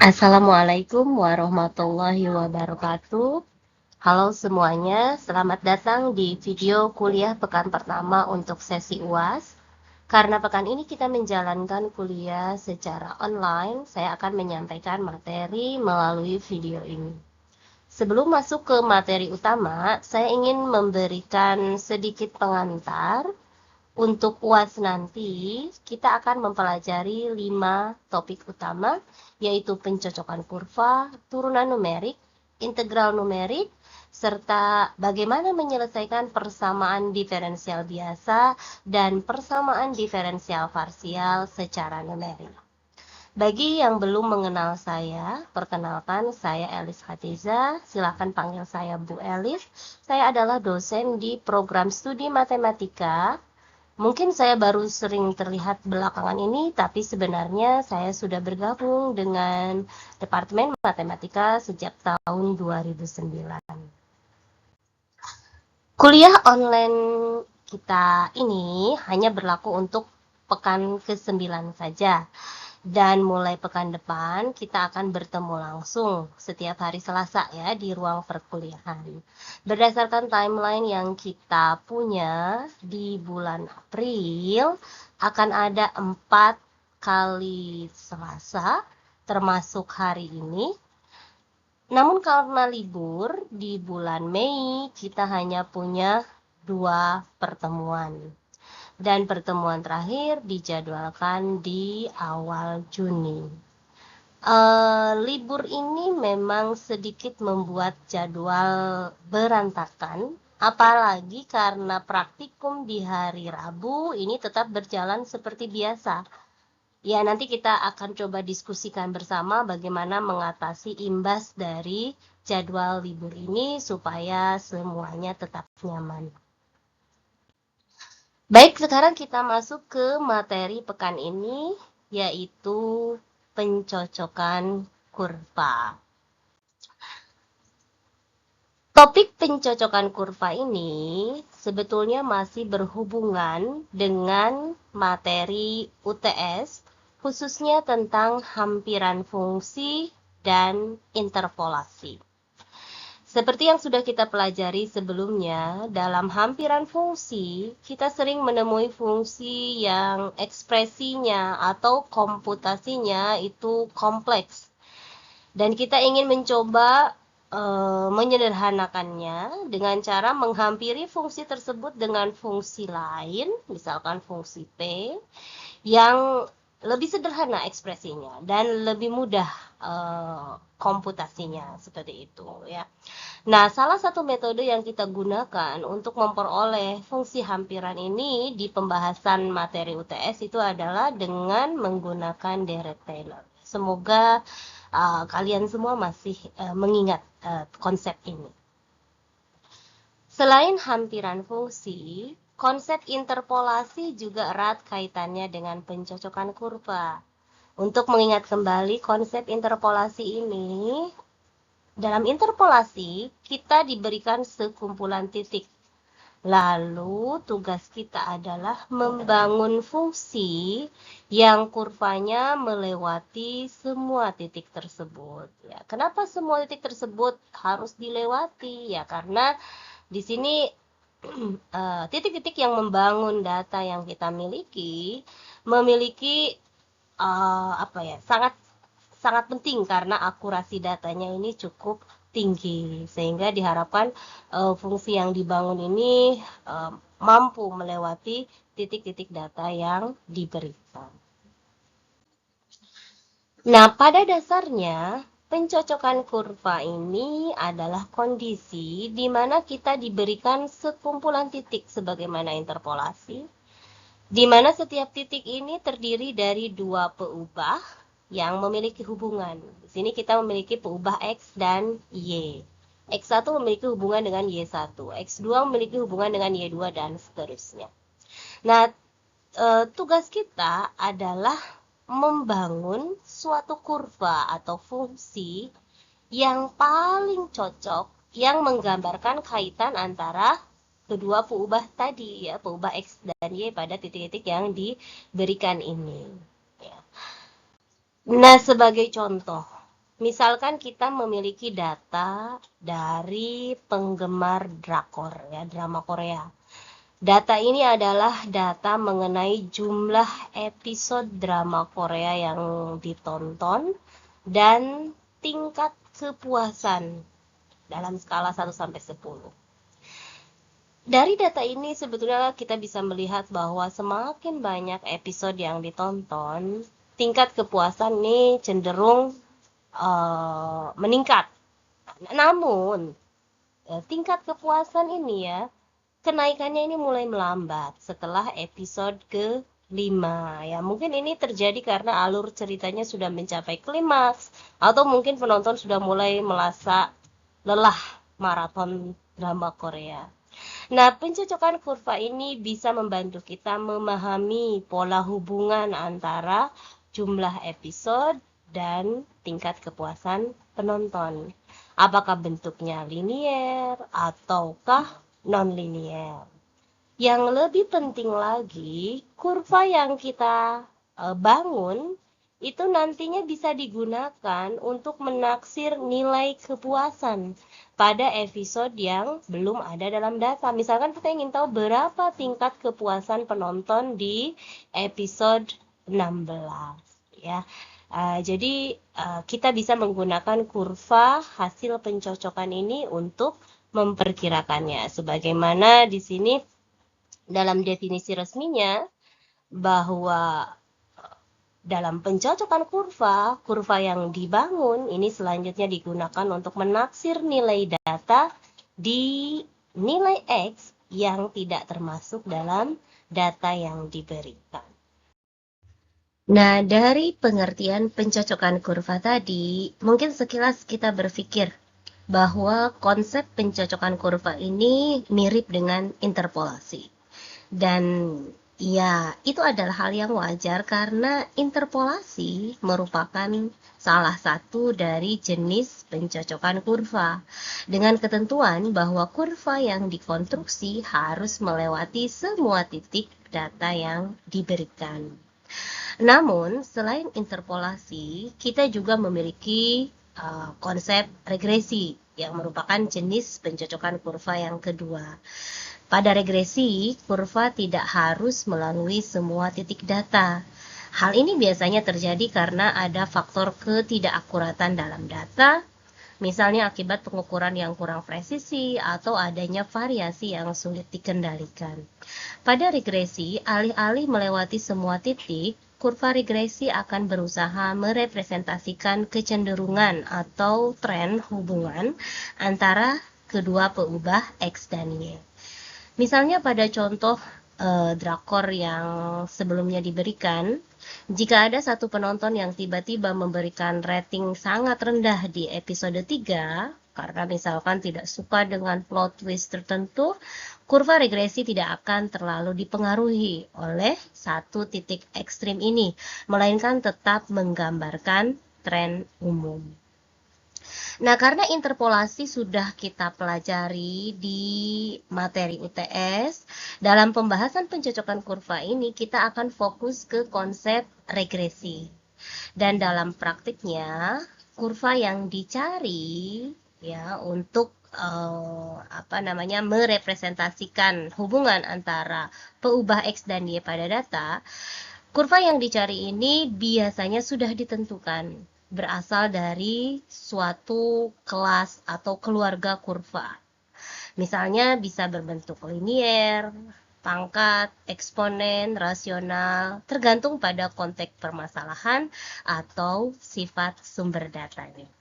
Assalamualaikum warahmatullahi wabarakatuh. Halo semuanya, selamat datang di video kuliah pekan pertama untuk sesi UAS. Karena pekan ini kita menjalankan kuliah secara online, saya akan menyampaikan materi melalui video ini. Sebelum masuk ke materi utama, saya ingin memberikan sedikit pengantar. Untuk UAS nanti, kita akan mempelajari 5 topik utama, yaitu pencocokan kurva, turunan numerik, integral numerik, serta bagaimana menyelesaikan persamaan diferensial biasa dan persamaan diferensial parsial secara numerik. Bagi yang belum mengenal saya, perkenalkan saya Elis Khatiza, silakan panggil saya Bu Elis. Saya adalah dosen di program studi matematika. Mungkin saya baru sering terlihat belakangan ini, tapi sebenarnya saya sudah bergabung dengan Departemen Matematika sejak tahun 2009. Kuliah online kita ini hanya berlaku untuk pekan ke-9 saja. Dan mulai pekan depan kita akan bertemu langsung setiap hari Selasa ya di ruang perkuliahan. Berdasarkan timeline yang kita punya di bulan April akan ada 4 kali Selasa termasuk hari ini. Namun karena libur di bulan Mei kita hanya punya 2 pertemuan. Dan pertemuan terakhir dijadwalkan di awal Juni. Libur ini memang sedikit membuat jadwal berantakan, apalagi karena praktikum di hari Rabu ini tetap berjalan seperti biasa. Ya, nanti kita akan coba diskusikan bersama bagaimana mengatasi imbas dari jadwal libur ini supaya semuanya tetap nyaman. Baik, sekarang kita masuk ke materi pekan ini, yaitu pencocokan kurva. Topik pencocokan kurva ini sebetulnya masih berhubungan dengan materi UTS, khususnya tentang hampiran fungsi dan interpolasi. Seperti yang sudah kita pelajari sebelumnya, dalam hampiran fungsi, kita sering menemui fungsi yang ekspresinya atau komputasinya itu kompleks. Dan kita ingin mencoba menyederhanakannya dengan cara menghampiri fungsi tersebut dengan fungsi lain, misalkan fungsi P, yang lebih sederhana ekspresinya dan lebih mudah komputasinya seperti itu ya. Nah, salah satu metode yang kita gunakan untuk memperoleh fungsi hampiran ini di pembahasan materi UTS itu adalah dengan menggunakan Dirac-Taylor. Semoga kalian semua masih mengingat konsep ini. Selain hampiran fungsi, konsep interpolasi juga erat kaitannya dengan pencocokan kurva. Untuk mengingat kembali konsep interpolasi ini, dalam interpolasi kita diberikan sekumpulan titik. Lalu tugas kita adalah membangun fungsi yang kurvanya melewati semua titik tersebut. Ya, kenapa semua titik tersebut harus dilewati? Ya, karena di sini titik-titik yang membangun data yang kita memiliki sangat penting karena akurasi datanya ini cukup tinggi, sehingga diharapkan fungsi yang dibangun ini mampu melewati titik-titik data yang diberikan. Nah, pada dasarnya pencocokan kurva ini adalah kondisi di mana kita diberikan sekumpulan titik sebagaimana interpolasi, di mana setiap titik ini terdiri dari 2 peubah yang memiliki hubungan. Di sini kita memiliki peubah X dan Y. X1 memiliki hubungan dengan Y1, X2 memiliki hubungan dengan Y2 dan seterusnya. Nah, tugas kita adalah membangun suatu kurva atau fungsi yang paling cocok yang menggambarkan kaitan antara kedua peubah tadi ya, peubah X dan Y pada titik-titik yang diberikan ini. Ya. Nah, sebagai contoh, Misalkan kita memiliki data dari penggemar drakor ya, drama Korea. Data ini adalah data mengenai jumlah episode drama Korea yang ditonton dan tingkat kepuasan dalam skala 1 sampai 10. Dari data ini sebetulnya kita bisa melihat bahwa semakin banyak episode yang ditonton, tingkat kepuasan ini cenderung meningkat. Namun, tingkat kepuasan ini ya, kenaikannya ini mulai melambat setelah episode ke-5 ya. Mungkin ini terjadi karena alur ceritanya sudah mencapai klimaks, atau mungkin penonton sudah mulai merasa lelah maraton drama Korea. Nah, pencocokan kurva ini bisa membantu kita memahami pola hubungan antara jumlah episode dan tingkat kepuasan penonton. Apakah bentuknya linier ataukah non-linier. Yang lebih penting lagi, kurva yang kita bangun itu nantinya bisa digunakan untuk menaksir nilai kepuasan pada episode yang belum ada dalam data. Misalkan kita ingin tahu berapa tingkat kepuasan penonton di episode 16 ya. Jadi kita bisa menggunakan kurva hasil pencocokan ini untuk memperkirakannya. Sebagaimana di sini dalam definisi resminya bahwa dalam pencocokan kurva, kurva yang dibangun ini selanjutnya digunakan untuk menaksir nilai data di nilai X yang tidak termasuk dalam data yang diberikan. Nah, dari pengertian pencocokan kurva tadi, mungkin sekilas kita berpikir bahwa konsep pencocokan kurva ini mirip dengan interpolasi. Dan ya, itu adalah hal yang wajar karena interpolasi merupakan salah satu dari jenis pencocokan kurva, dengan ketentuan bahwa kurva yang dikonstruksi harus melewati semua titik data yang diberikan. Namun, selain interpolasi, kita juga memiliki konsep regresi yang merupakan jenis pencocokan kurva yang kedua. Pada regresi, kurva tidak harus melalui semua titik data. Hal ini biasanya terjadi karena ada faktor ketidakakuratan dalam data, misalnya akibat pengukuran yang kurang presisi atau adanya variasi yang sulit dikendalikan. Pada regresi, alih-alih melewati semua titik, kurva regresi akan berusaha merepresentasikan kecenderungan atau tren hubungan antara kedua peubah X dan Y. Misalnya pada contoh drakor yang sebelumnya diberikan, jika ada satu penonton yang tiba-tiba memberikan rating sangat rendah di episode 3, karena misalkan tidak suka dengan plot twist tertentu, kurva regresi tidak akan terlalu dipengaruhi oleh satu titik ekstrim ini, melainkan tetap menggambarkan tren umum. Nah, karena interpolasi sudah kita pelajari di materi UTS, dalam pembahasan pencocokan kurva ini kita akan fokus ke konsep regresi. Dan dalam praktiknya, kurva yang dicari ya untuk merepresentasikan hubungan antara peubah X dan Y pada data, kurva yang dicari ini biasanya sudah ditentukan, berasal dari suatu kelas atau keluarga kurva. Misalnya bisa berbentuk linier, pangkat, eksponen, rasional, tergantung pada konteks permasalahan atau sifat sumber datanya.